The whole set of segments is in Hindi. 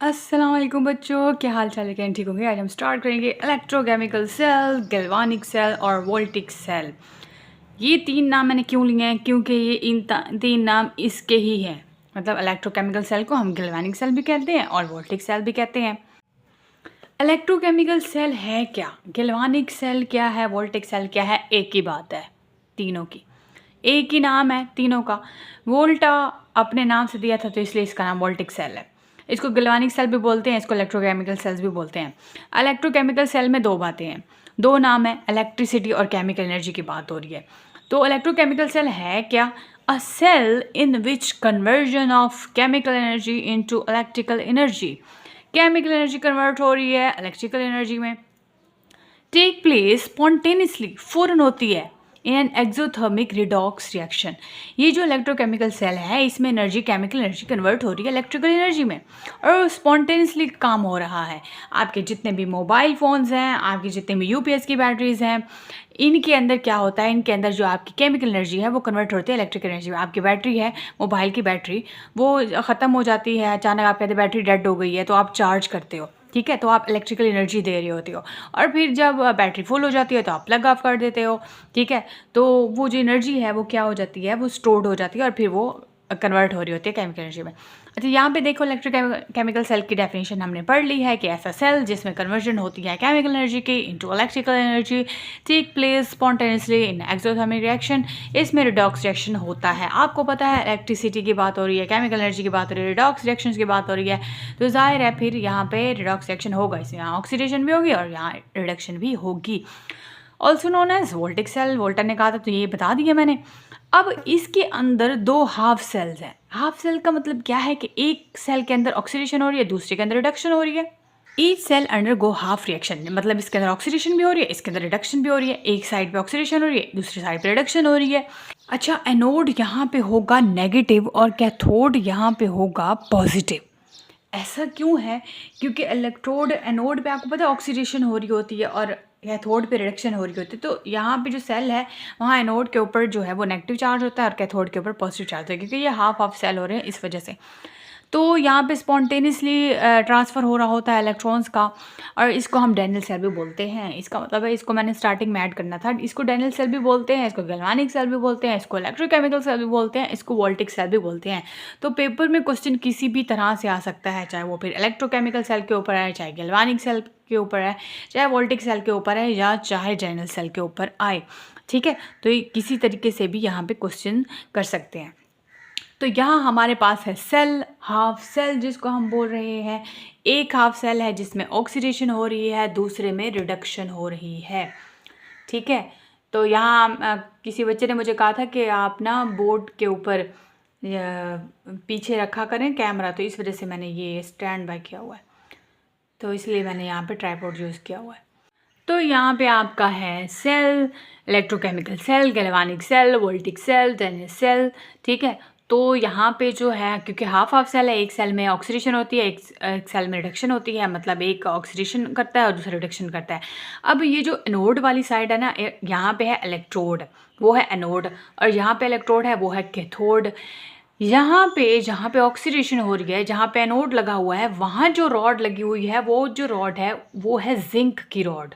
अस्सलाम वालेकुम बच्चों, क्या हाल चाल है? क्या ठीक होंगे? आज हम स्टार्ट करेंगे इलेक्ट्रोकेमिकल सेल, गैल्वानिक सेल और वोल्टिक सेल। ये तीन नाम मैंने क्यों लिए हैं? क्योंकि ये तीन नाम इसके ही हैं। मतलब इलेक्ट्रोकेमिकल सेल को हम गैल्वानिक सेल भी कहते हैं और वोल्टिक सेल भी कहते हैं। इलेक्ट्रोकेमिकल सेल है क्या, गैल्वानिक सेल क्या है, वोल्टिक सेल क्या है? एक ही बात है तीनों की, एक ही नाम है तीनों का। वोल्टा अपने नाम से दिया था तो इसलिए इसका नाम वोल्टिक सेल है। इसको गैल्वानिक सेल भी बोलते हैं, इसको इलेक्ट्रोकेमिकल सेल्स भी बोलते हैं। इलेक्ट्रोकेमिकल सेल में दो बातें हैं, दो नाम है, इलेक्ट्रिसिटी और केमिकल एनर्जी की बात हो रही है। तो इलेक्ट्रोकेमिकल सेल है क्या? A cell in which conversion of chemical energy into electrical energy. Chemical energy convert हो रही है इलेक्ट्रिकल एनर्जी में, टेक प्लेस स्पॉन्टेनियसली, फ़ौरन होती है, in an exothermic redox reaction. ये जो इलेक्ट्रोकेमिकल सेल है इसमें एनर्जी, केमिकल एनर्जी कन्वर्ट हो रही है इलेक्ट्रिकल एनर्जी में और स्पॉन्टेनियसली काम हो रहा है। आपके जितने भी मोबाइल फ़ोन्स हैं, आपकी जितने भी यूपीएस की बैटरीज हैं, इनके अंदर क्या होता है, इनके अंदर जो आपकी केमिकल एनर्जी है वो कन्वर्ट होती है इलेक्ट्रिकल एनर्जी में। आपकी बैटरी है, मोबाइल की बैटरी, वो ख़त्म हो जाती है, अचानक आप कहते हैं बैटरी डेड हो गई है, तो आप चार्ज करते हो, ठीक है, तो आप इलेक्ट्रिकल एनर्जी दे रही होती हो। और फिर जब बैटरी फुल हो जाती है तो आप प्लग ऑफ कर देते हो, ठीक है। तो वो जो एनर्जी है वो क्या हो जाती है, वो स्टोर्ड हो जाती है और फिर वो कन्वर्ट हो रही होती है केमिकल एनर्जी में। अच्छा, यहाँ पे देखो इलेक्ट्रोकेमिकल सेल की डेफिनेशन हमने पढ़ ली है कि ऐसा सेल जिसमें कन्वर्जन होती है केमिकल एनर्जी की into electrical energy, take place spontaneously in exothermic reaction. इसमें रिडॉक्स रिएक्शन होता है। आपको पता है इलेक्ट्रिसिटी की बात हो रही है, केमिकल एनर्जी की बात हो रही है, रिडॉक्स रिएक्शन की बात हो रही है, तो जाहिर है फिर यहाँ पे रिडॉक्स रिएक्शन होगा, इसमें यहाँ ऑक्सीडेशन भी होगी और यहाँ रिडक्शन भी होगी। Also known as voltaic cell, Volta ने कहा था तो ये बता दिया मैंने। अब इसके अंदर दो हाफ सेल्स हैं। हाफ सेल का मतलब क्या है कि एक सेल के अंदर ऑक्सीडेशन हो रही है, दूसरे के अंदर रिडक्शन हो रही है। Each cell under go half reaction, मतलब इसके अंदर ऑक्सीडेशन भी हो रही है, इसके अंदर रिडक्शन भी हो रही है। एक साइड पे ऑक्सीडेशन हो रही है, दूसरी साइड पे रिडक्शन हो रही है। अच्छा, एनोड यहाँ पे होगा नेगेटिव और कैथोड यहाँ पे होगा पॉजिटिव। ऐसा क्यों है? क्योंकि इलेक्ट्रोड, एनोड पे आपको पता है ऑक्सीडेशन हो रही होती है और कैथोड पे रिडक्शन हो रही होती है। तो यहाँ पे जो सेल है वहाँ एनोड के ऊपर जो है वो नेगेटिव चार्ज होता है और कैथोड के ऊपर पॉजिटिव चार्ज होता है, क्योंकि ये हाफ हाफ सेल हो रहे हैं इस वजह से। तो यहाँ पे स्पॉन्टेनियसली ट्रांसफ़र हो रहा होता है इलेक्ट्रॉन्स का, और इसको हम डैनियल सेल भी बोलते हैं। इसका मतलब है, इसको मैंने स्टार्टिंग में ऐड करना था, इसको डैनियल सेल भी बोलते हैं, इसको गैल्वानिक सेल भी बोलते हैं, इसको इलेक्ट्रोकेमिकल सेल भी बोलते हैं, इसको वोल्टिक सेल भी बोलते हैं। तो पेपर में क्वेश्चन किसी भी तरह से आ सकता है, चाहे वो फिर इलेक्ट्रोकेमिकल सेल के ऊपर है, चाहे गैल्वानिक सेल के ऊपर है, चाहे वोल्टिक सेल के ऊपर है, या चाहे डैनियल सेल के ऊपर आए, ठीक है। तो ये किसी तरीके से भी यहाँ पे क्वेश्चन कर सकते हैं। तो यहाँ हमारे पास है सेल, हाफ सेल जिसको हम बोल रहे हैं। एक हाफ सेल है जिसमें ऑक्सीडेशन हो रही है, दूसरे में रिडक्शन हो रही है, ठीक है। तो यहाँ किसी बच्चे ने मुझे कहा था कि आप ना बोर्ड के ऊपर पीछे रखा करें कैमरा, तो इस वजह से मैंने ये स्टैंड बाय किया हुआ है, तो इसलिए मैंने यहाँ पे ट्राइपॉड यूज़ किया हुआ है। तो यहाँ पे आपका है cell, electrochemical cell, galvanic cell, voltaic cell, Daniel cell, ठीक है। तो यहाँ पे जो है, क्योंकि हाफ हाफ सेल है, एक सेल में ऑक्सीडेशन होती है, एक सेल में रिडक्शन होती है, मतलब एक ऑक्सीडेशन करता है और दूसरा रिडक्शन करता है। अब ये जो एनोड वाली साइड है ना, यहाँ पे है इलेक्ट्रोड, वो है एनोड, और यहाँ पे इलेक्ट्रोड है वो है कैथोड। यहाँ पे जहाँ पे ऑक्सीडेशन हो रही है, जहाँ पे एनोड लगा हुआ है, वहाँ जो रॉड लगी हुई है, वो जो रॉड है वो है जिंक की रॉड,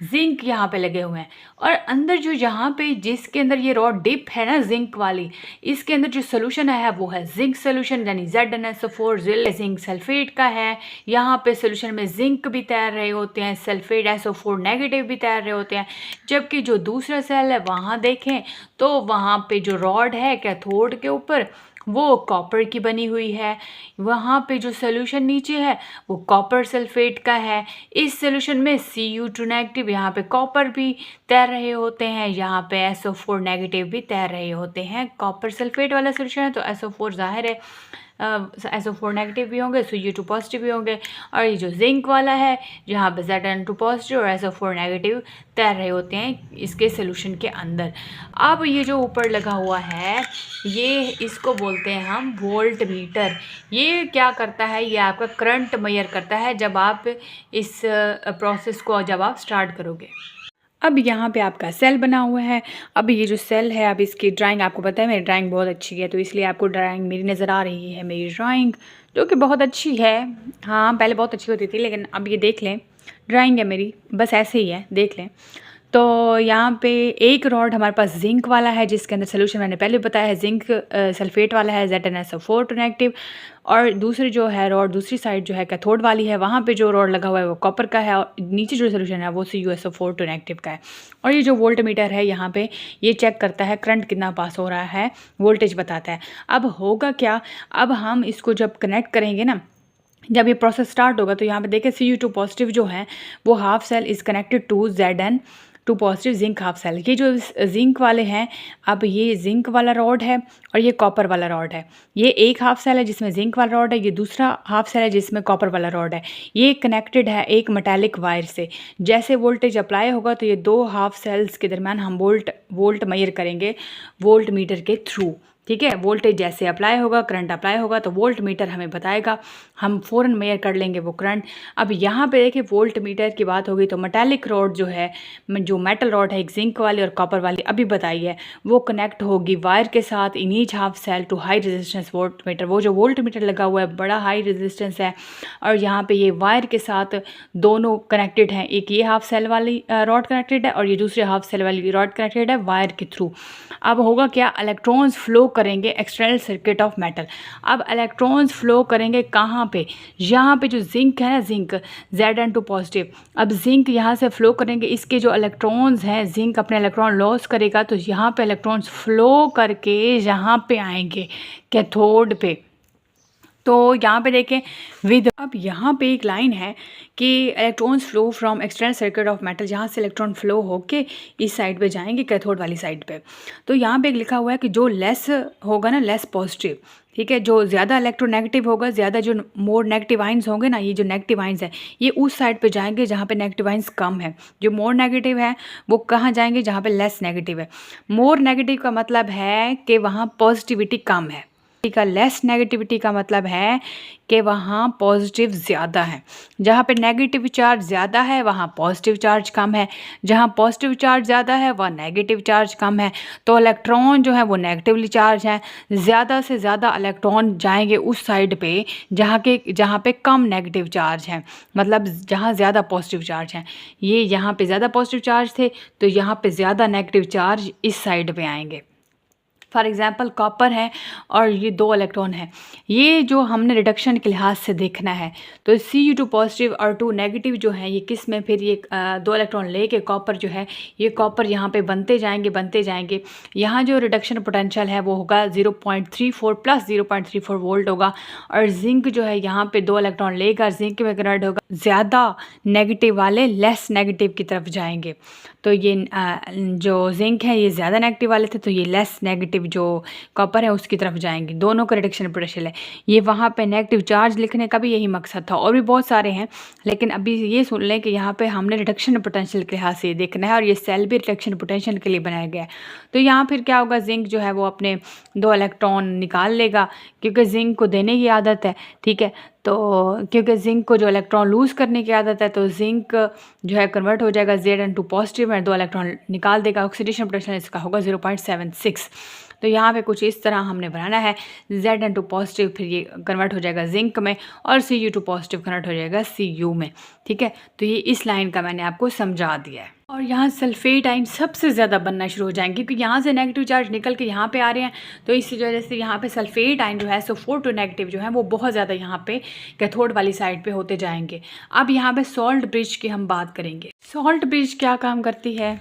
जिंक यहाँ पे लगे हुए हैं। और अंदर जो यहाँ पे जिसके अंदर ये रॉड डिप है ना जिंक वाली, इसके अंदर जो सोल्यूशन है वो है जिंक सोल्यूशन, यानी ZnSO4 जिंक सल्फेट का है। यहाँ पे सोल्यूशन में जिंक भी तैर रहे होते हैं, सल्फेट SO4 नेगेटिव भी तैर रहे होते हैं। जबकि जो दूसरा सेल है वहाँ देखें तो वहाँ पे जो रॉड है कैथोड के ऊपर वो कॉपर की बनी हुई है, वहाँ पे जो सोल्यूशन नीचे है वो कॉपर सल्फेट का है। इस सोल्यूशन में Cu2 नेगेटिव, यहाँ पे कॉपर भी तैर रहे होते हैं, यहाँ पे SO4 नेगेटिव भी तैर रहे होते हैं। कॉपर सल्फेट वाला सोल्यूशन है तो SO4 जाहिर है SO4 नेगेटिव भी होंगे, Cu2 पॉजिटिव भी होंगे। और ये जो जिंक वाला है जहाँ पे Zn2 पॉजिटिव और SO4 नेगेटिव तैर रहे होते हैं इसके सोल्यूशन के अंदर। अब ये जो ऊपर लगा हुआ है ये, इसको बोलते हैं हम वोल्ट मीटर। ये क्या करता है, ये आपका करंट मेजर करता है जब आप इस प्रोसेस को जब आप स्टार्ट करोगे। अब यहाँ पे आपका सेल बना हुआ है। अब ये जो सेल है, अब इसकी ड्राइंग आपको पता है मेरी ड्राइंग बहुत अच्छी है, तो इसलिए आपको ड्राइंग मेरी नज़र आ रही है, मेरी ड्राइंग जो कि बहुत अच्छी है। हाँ, पहले बहुत अच्छी होती थी, लेकिन अब ये देख लें ड्राइंग है मेरी, बस ऐसे ही है, देख लें। तो यहाँ पे एक रॉड हमारे पास जिंक वाला है, जिसके अंदर सोल्यूशन मैंने पहले बताया है, जिंक सल्फेट वाला है, ZnSO4 टू नेगेटिव। और दूसरी जो है रॉड, दूसरी साइड जो है कैथोड वाली है, वहाँ पे जो रॉड लगा हुआ है वो कॉपर का है, और नीचे जो सोल्यूशन है वो CuSO4 टू नेगेटिव का है। और ये जो वोल्ट मीटर है यहाँ पे ये चेक करता है करंट कितना पास हो रहा है, वोल्टेज बताता है। अब होगा क्या, अब हम इसको जब कनेक्ट करेंगे ना, जब ये प्रोसेस स्टार्ट होगा, तो यहाँ पे देखें Cu2 पॉजिटिव जो है वो half cell is connected to Zn2 positive zinc half cell. ये जो जिंक वाले हैं, अब ये जिंक वाला रॉड है और ये कॉपर वाला रॉड है। ये एक हाफ सेल है जिसमें जिंक वाला रॉड है, ये दूसरा हाफ सेल है जिसमें कॉपर वाला रॉड है। ये कनेक्टेड है एक मेटालिक वायर से। जैसे वोल्टेज अप्लाई होगा तो ये दो हाफ सेल्स के दरम्यान हम वोल्ट मेजर करेंगे वोल्ट मीटर के थ्रू। ठीक है, वोल्टेज जैसे अप्लाई होगा, करंट अप्लाई होगा, तो वोल्ट मीटर हमें बताएगा, हम फ़ौरन मेजर कर लेंगे वो करंट। अब यहाँ पे देखिए वोल्ट मीटर की बात होगी तो मेटालिक रॉड जो है, जो मेटल रॉड है, एक जिंक वाली और कॉपर वाली अभी बताई है, वो कनेक्ट होगी वायर के साथ in each half cell to high resistance volt meter. वो जो वोल्ट मीटर लगा हुआ है बड़ा हाई रेजिस्टेंस है, और यहाँ पे ये वायर के साथ दोनों कनेक्टेड हैं। एक ये हाफ सेल वाली रॉड कनेक्टेड है और ये दूसरे हाफ सेल वाली रॉड कनेक्टेड है वायर के थ्रू। अब होगा क्या, इलेक्ट्रॉन्स फ्लो करेंगे एक्सटर्नल सर्किट ऑफ मेटल। अब इलेक्ट्रॉन्स फ्लो करेंगे कहाँ पे, यहाँ पे जो जिंक है ना, जिंक Zn2 पॉजिटिव। अब जिंक यहाँ से फ्लो करेंगे, इसके जो इलेक्ट्रॉन्स हैं, जिंक अपने इलेक्ट्रॉन लॉस करेगा, तो यहाँ पे इलेक्ट्रॉन्स फ्लो करके यहाँ पे आएंगे कैथोड पे। तो यहाँ पे देखें विद, अब यहाँ पे एक लाइन है कि electrons flow from external circuit of metal, जहाँ से इलेक्ट्रॉन फ्लो होके इस साइड पे जाएंगे कैथोड वाली साइड पे। तो यहाँ पे एक लिखा हुआ है कि जो लेस होगा ना, लेस पॉजिटिव, ठीक है, जो ज़्यादा इलेक्ट्रोनेगेटिव होगा, ज़्यादा जो मोर नेगेटिव आइंस होंगे ना, ये जो नेगेटिव आइंस हैं ये उस साइड पे जाएंगे जहाँ पे नेगेटिव आइंस कम है। जो मोर नेगेटिव है वो कहाँ जाएंगे, जहाँ पे लेस नेगेटिव है। मोर नेगेटिव का मतलब है कि वहाँ पॉजिटिविटी कम है, का लेस नेगेटिविटी का मतलब है कि वहाँ पॉजिटिव ज़्यादा है। जहाँ पे नेगेटिव चार्ज ज़्यादा है वहाँ पॉजिटिव चार्ज कम है, जहाँ पॉजिटिव चार्ज ज़्यादा है वहाँ नेगेटिव चार्ज कम है। तो इलेक्ट्रॉन जो है वो नेगेटिवली चार्ज है, ज़्यादा से ज़्यादा इलेक्ट्रॉन जाएंगे उस साइड पे जहाँ पे कम नेगेटिव चार्ज है, मतलब जहाँ ज़्यादा पॉजिटिव चार्ज है। ये यहाँ पे ज़्यादा पॉजिटिव चार्ज थे तो यहाँ पे ज़्यादा नेगेटिव चार्ज इस साइड पे आएंगे। फॉर एग्ज़ाम्पल कॉपर है और ये दो इलेक्ट्रॉन है, ये जो हमने रिडक्शन के लिहाज से देखना है तो Cu2 पॉजिटिव और 2 नेगेटिव जो है ये किस में, फिर ये दो इलेक्ट्रॉन लेके कॉपर जो है, ये कॉपर यहाँ पे बनते जाएंगे। यहाँ जो रिडक्शन पोटेंशियल है वो होगा 0.34 प्लस 0.34 वोल्ट होगा। और जिंक जो है यहाँ पे दो इलेक्ट्रॉन लेकर जिंक में कन्वर्ट होगा, ज़्यादा नेगेटिव वाले लेस नेगेटिव की तरफ जाएंगे। तो ये जो जिंक है ये ज़्यादा नेगेटिव वाले थे, तो ये लेस नेगेटिव जो कॉपर है उसकी तरफ जाएंगे। दोनों का रिडक्शन पोटेंशियल है। ये वहाँ पे नेगेटिव चार्ज लिखने का भी यही मकसद था, और भी बहुत सारे हैं, लेकिन अभी ये सुन लें कि यहाँ पे हमने रिडक्शन पोटेंशियल के लिहाज से देखना है, और ये सेल भी रिडक्शन पोटेंशियल के लिए बनाया गया है। तो यहाँ फिर क्या होगा, जिंक जो है वो अपने दो इलेक्ट्रॉन निकाल लेगा, क्योंकि जिंक को देने की आदत है, ठीक है। तो क्योंकि जिंक को जो इलेक्ट्रॉन लूज़ करने की आदत है, तो जिंक जो है कन्वर्ट हो जाएगा Zn2 पॉजिटिव में, दो इलेक्ट्रॉन निकाल देगा। ऑक्सीडेशन पोटेंशियल इसका होगा 0.76। तो यहाँ पे कुछ इस तरह हमने बनाना है, Zn2 पॉजिटिव फिर ये कन्वर्ट हो जाएगा जिंक में, और Cu2 पॉजिटिव कन्वर्ट हो जाएगा Cu में, ठीक है। तो ये इस लाइन का मैंने आपको समझा दिया है। और यहाँ सल्फेट आयन सबसे ज़्यादा बनना शुरू हो जाएंगे, क्योंकि यहाँ से नेगेटिव चार्ज निकल के यहाँ पे आ रहे हैं, तो इस वजह से यहाँ पे सल्फेट आयन जो है SO4 टू नेगेटिव जो है वो बहुत ज़्यादा यहाँ पे कैथोड वाली साइड पे होते जाएंगे। अब यहाँ पे सॉल्ट ब्रिज की हम बात करेंगे। सॉल्ट ब्रिज क्या काम करती है,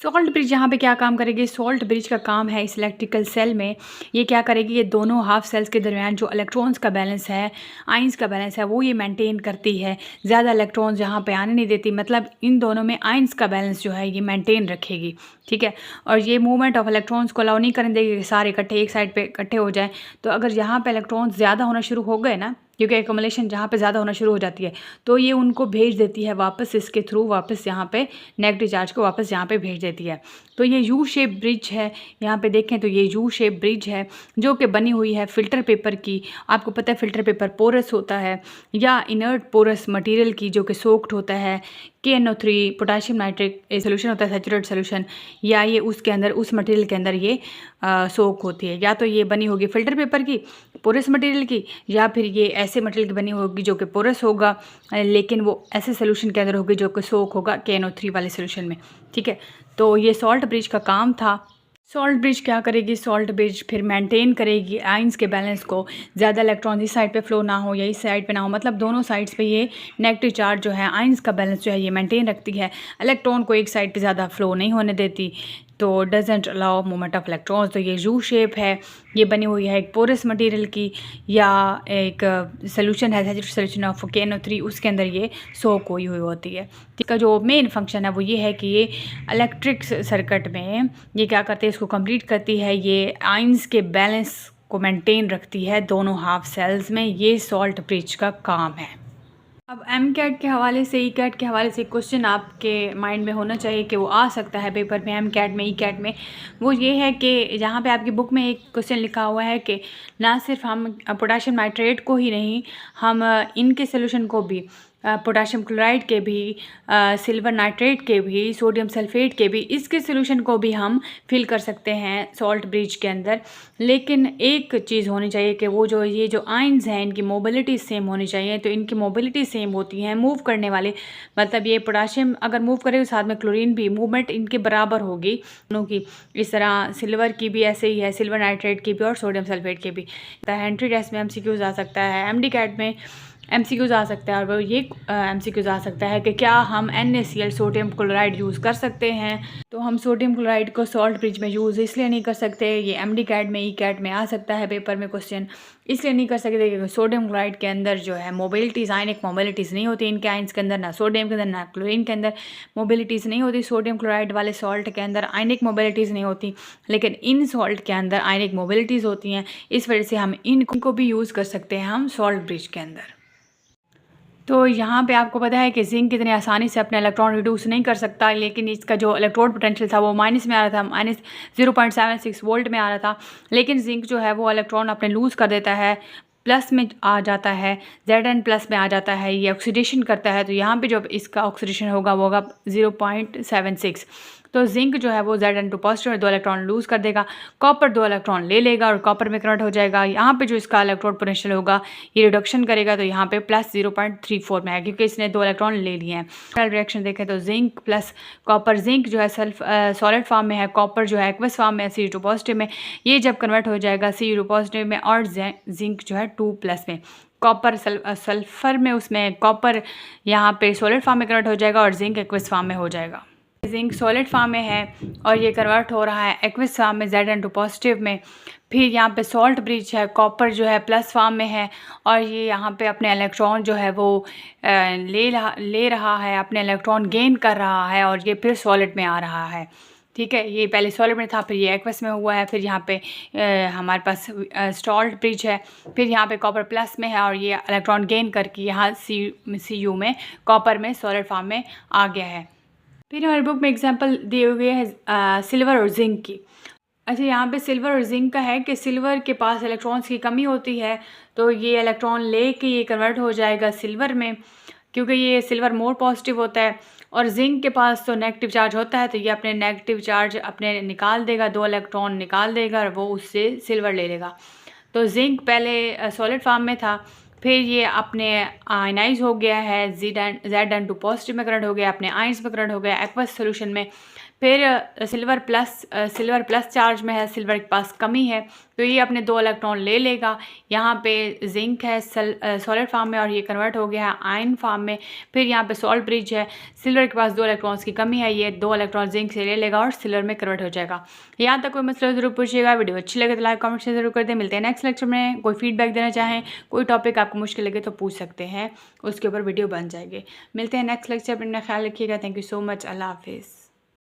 सॉल्ट ब्रिज यहाँ पे क्या काम करेगी, सॉल्ट ब्रिज का काम है इस इलेक्ट्रिकल सेल में, ये क्या करेगी, ये दोनों हाफ सेल्स के दरमियान जो इलेक्ट्रॉन्स का बैलेंस है, आइंस का बैलेंस है, वो ये मेंटेन करती है। ज़्यादा इलेक्ट्रॉन्स यहाँ पे आने नहीं देती, मतलब इन दोनों में आइंस का बैलेंस जो है ये मेंटेन रखेगी, ठीक है। और ये मूवमेंट ऑफ इलेक्ट्रॉन्स को अलाउ नहीं करने देगी कि सारे इकट्ठे एक साइड पे इकट्ठे हो जाए। तो अगर यहाँ पे इलेक्ट्रॉन्स ज़्यादा होना शुरू हो गए ना, क्योंकि एक्यूमुलेशन जहाँ पे ज़्यादा होना शुरू हो जाती है, तो ये उनको भेज देती है वापस इसके थ्रू, वापस यहाँ पे नेगेटिव चार्ज को वापस यहाँ पे भेज देती है। तो ये यू शेप ब्रिज है, यहाँ पे देखें तो ये यू शेप ब्रिज है जो कि बनी हुई है फ़िल्टर पेपर की। आपको पता है फ़िल्टर पेपर पोरस होता है या इनर्ट पोरस मटेरियल की, जो कि सोक्ड होता है KNO3 पोटाशियम नाइट्रेट सोल्यूशन होता है, सैचुरेटेड सोल्यूशन, या ये उसके अंदर उस मटेरियल के अंदर ये सोक होती है। या तो ये बनी होगी फ़िल्टर पेपर की, पोरस मटेरियल की, या फिर ये ऐसे मटेरियल की बनी होगी जो कि पोरस होगा, लेकिन वो ऐसे सोल्यूशन के अंदर होगी जो कि सोक होगा KNO3 वाले सोल्यूशन में। ठीक है, तो ये सॉल्ट ब्रिज का काम था। सॉल्ट ब्रिज क्या करेगी? सॉल्ट ब्रिज फिर मेंटेन करेगी आयंस के बैलेंस को, ज़्यादा इलेक्ट्रॉन इस साइड पे फ्लो ना हो या इस साइड पे ना हो, मतलब दोनों साइड्स पे ये नेगेटिव चार्ज जो है आयंस का बैलेंस जो है ये मेंटेन रखती है। इलेक्ट्रॉन को एक साइड पे ज़्यादा फ्लो नहीं होने देती, तो doesn't allow movement of electrons. तो ये यू शेप है, ये बनी हुई है एक पोरस मटेरियल की, या एक सोल्यूशन है सैचुरेटेड सोल्यूशन ऑफ KNO3, उसके अंदर ये सोक हुई होती है। इसका जो मेन फंक्शन है वो ये है कि ये इलेक्ट्रिक सर्किट में ये क्या करते हैं, इसको कंप्लीट करती है, ये आयंस के बैलेंस को मेंटेन रखती है दोनों हाफ सेल्स में। ये सॉल्ट ब्रिज का काम है। अब MCAT के हवाले से, ECAT के हवाले से क्वेश्चन आपके माइंड में होना चाहिए कि वो आ सकता है पेपर में, MCAT में, ECAT में। वो ये है कि जहाँ पे आपकी बुक में एक क्वेश्चन लिखा हुआ है कि ना सिर्फ हम पोटाशियम नाइट्रेट को ही नहीं, हम इनके सोल्यूशन को भी, पोटाशियम क्लोराइड के भी, सिल्वर नाइट्रेट के भी, सोडियम सल्फेट के भी, इसके सोल्यूशन को भी हम फिल कर सकते हैं सॉल्ट ब्रिज के अंदर। लेकिन एक चीज़ होनी चाहिए कि वो जो ये जो आयंस हैं इनकी मोबिलिटी सेम होनी चाहिए। तो इनकी मोबिलिटी सेम होती है, मूव करने वाले, मतलब ये पोटाशियम अगर मूव करे तो साथ में क्लोरीन भी, मूवमेंट इनके बराबर होगी दोनों की। इस तरह सिल्वर की भी ऐसे ही है, सिल्वर नाइट्रेट की भी और सोडियम सल्फेट की भी। एंट्री टेस्ट में MCQs आ सकता है, MDCAT में MCQs आ सकता है, और वो ये MCQs आ सकता है कि क्या हम NaCl सोडियम क्लोराइड यूज़ कर सकते हैं। तो हम सोडियम क्लोराइड को सॉल्ट ब्रिज में यूज़ इसलिए नहीं कर सकते, ये MDCAT में, ECAT में आ सकता है पेपर में क्वेश्चन, इसलिए नहीं कर सकते क्योंकि सोडियम क्लोराइड के अंदर जो है मोबिलिटीज़, आयनिक मोबिलिटीज़ नहीं होती इनके आयंस के अंदर, ना सोडियम के अंदर ना क्लोरीन के अंदर मोबिलिटीज़ नहीं होती। सोडियम क्लोराइड वाले सॉल्ट के अंदर आयनिक मोबिलिटीज़ नहीं होती, लेकिन इन सॉल्ट के अंदर आयनिक मोबिलिटीज़ होती हैं। इस वजह से हम इनको भी यूज़ कर सकते हैं हम सॉल्ट ब्रिज के अंदर। तो यहाँ पे आपको पता है कि जिंक इतनी आसानी से अपने इलेक्ट्रॉन रिड्यूस नहीं कर सकता, लेकिन इसका जो इलेक्ट्रोड पोटेंशियल था वो माइनस में आ रहा था, -0.76 वोल्ट में आ रहा था। लेकिन जिंक जो है वो इलेक्ट्रॉन अपने लूज़ कर देता है, प्लस में आ जाता है, Zn प्लस में आ जाता है, ये ऑक्सीडेशन करता है। तो यहाँ पे जो इसका ऑक्सीडेशन होगा वो होगा 0.76। तो जिंक जो है वो Zn2 पॉजिटिव और 2 इलेक्ट्रॉन लूज़ कर देगा, कॉपर 2 इलेक्ट्रॉन ले लेगा और कॉपर में कन्वर्ट हो जाएगा। यहाँ पे जो इसका इलेक्ट्रोड पोटेंशियल होगा ये रिडक्शन करेगा, तो यहाँ पे प्लस 0.34 में है क्योंकि इसने 2 इलेक्ट्रॉन ले लिए हैं। रिएक्शन देखें तो जिंक प्लस कॉपर, जिंक जो है सॉलिड फॉर्म में है, कॉपर जो है एक्वस फॉर्म में है Cu2 पॉजिटिव में, ये जब कन्वर्ट हो जाएगा Cu2 पॉजिटिव में, और जिंक जो है 2 प्लस में, कॉपर सल्फर में, उसमें कॉपर यहाँ पे सॉलिड फॉर्म में कन्वर्ट हो जाएगा और जिंक एक्वस फॉर्म में हो जाएगा। जिंक सॉलिड फॉर्म में है और ये कन्वर्ट हो रहा है एक्वस फॉर्म में Zn2 पॉजिटिव में। फिर यहाँ पे सॉल्ट ब्रिज है, कॉपर जो है प्लस फॉर्म में है और ये यहाँ पे अपने इलेक्ट्रॉन जो है वो ले रहा है, अपने इलेक्ट्रॉन गेन कर रहा है और ये फिर सॉलिड में आ रहा है। ठीक है, ये पहले सॉलिड में था, फिर ये एक्वस में हुआ है, फिर यहाँ पे हमारे पास सॉल्ट ब्रिज है, फिर यहाँ पे कॉपर प्लस में है और ये इलेक्ट्रॉन गेन करके यहाँ Cu में, कॉपर में, सॉलिड फॉर्म में आ गया है। फिर हमारी बुक में एग्जांपल दिए हुए हैं सिल्वर और जिंक की। अच्छा, यहाँ पे सिल्वर और जिंक का है कि सिल्वर के पास इलेक्ट्रॉन्स की कमी होती है, तो ये इलेक्ट्रॉन लेके ये कन्वर्ट हो जाएगा सिल्वर में, क्योंकि ये सिल्वर मोर पॉजिटिव होता है। और जिंक के पास तो नेगेटिव चार्ज होता है, तो ये अपने नेगेटिव चार्ज अपने निकाल देगा, 2 इलेक्ट्रॉन निकाल देगा और वो उससे सिल्वर ले लेगा। तो जिंक पहले सॉलिड फॉर्म में था, फिर ये अपने आयनाइज हो गया है, Zn2 पॉजिटिव में कन्वर्ट हो गया, अपने आयंस में कन्वर्ट हो गया एक्वस सोल्यूशन में। फिर सिल्वर प्लस चार्ज में है, सिल्वर के पास कमी है, तो ये अपने 2 इलेक्ट्रॉन ले लेगा। यहाँ पे जिंक है सॉलिड फॉर्म में और ये कन्वर्ट हो गया है आयन फॉर्म में। फिर यहाँ पे सॉल्ट ब्रिज है, सिल्वर के पास 2 इलेक्ट्रॉन्स की कमी है, ये 2 इलेक्ट्रॉन जिंक से ले लेगा और सिल्वर में कन्वर्ट हो जाएगा। यहाँ तक कोई मसला ज़रूर पूछिएगा। वीडियो अच्छी लगे तो लाइक कमेंट शेयर जरूर कर दें। मिलते हैं नेक्स्ट लेक्चर में। कोई फीडबैक देना चाहें, कोई टॉपिक आपको मुश्किल लगे तो पूछ सकते हैं, उसके ऊपर वीडियो बन जाएगी। मिलते हैं नेक्स्ट लेक्चर में, अपना ख्याल रखिएगा। Thank you so much. अल्लाह हाफिज़।